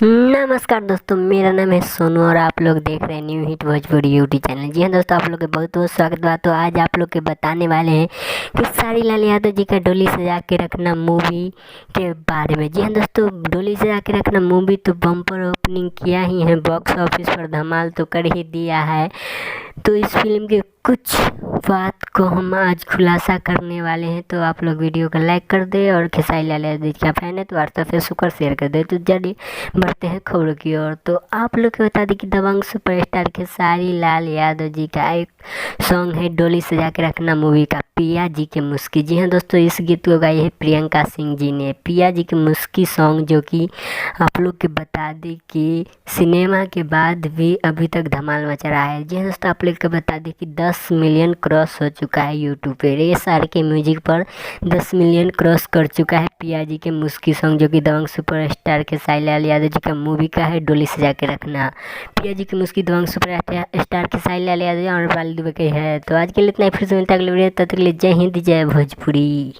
नमस्कार दोस्तों, मेरा नाम है सोनू और आप लोग देख रहे हैं new hit Bhojpuri YouTube channel. जी हाँ दोस्तों, आप लोग का बहुत बहुत स्वागत बा। तो आज आप लोग के बताने वाले हैं कि साड़ी लाल यादव जी का डोली सजा के रखना मूवी के बारे में। जी हाँ दोस्तों, डोली सजा के रखना मूवी तो बम्पर ओपनिंग किया ही है, बॉक्स ऑफिस पर धमाल तो कर ही दिया है। तो इस फिल्म के कुछ बात को हम आज खुलासा करने वाले हैं, तो आप लोग वीडियो को लाइक कर दे और खेसारी लाल यादव जी का फैन है तो व्हाट्सएप फेसबुक पर शेयर कर दे। तो जल्दी बढ़ते हैं खबरों की ओर। तो आप लोग को बता दें कि दबंग सुपरस्टार खेसारी लाल यादव जी का एक सॉन्ग है डोली सजा के रखना मूवी का, पिया जी के मुस्की। जी हाँ दोस्तों, इस गीत को गाई है प्रियंका सिंह जी ने। पिया जी के मुस्की सॉन्ग जो कि आप लोग के बता दें कि सिनेमा के बाद भी अभी तक धमाल मचा रहा है। जी हाँ दोस्तों, आप लोग को बता दें कि 10 मिलियन क्रॉस हो चुका है यूट्यूब पे। रेस आर के म्यूजिक पर 10 मिलियन क्रॉस कर चुका है पिया जी के मुस्की सॉन्ग, जो कि दबंग सुपरस्टार खेसारी लाल यादव जी का मूवी का है डोली सजा के रखना। पिया जी की मुस्की दबंग सुपरस्टार खेसारी लाल यादव और बाली दुबे की है। तो आज के लिए इतना ही, फिर से मिलता है अगले वीडियो। तब तक के लिए जय हिंद जय भोजपुरी।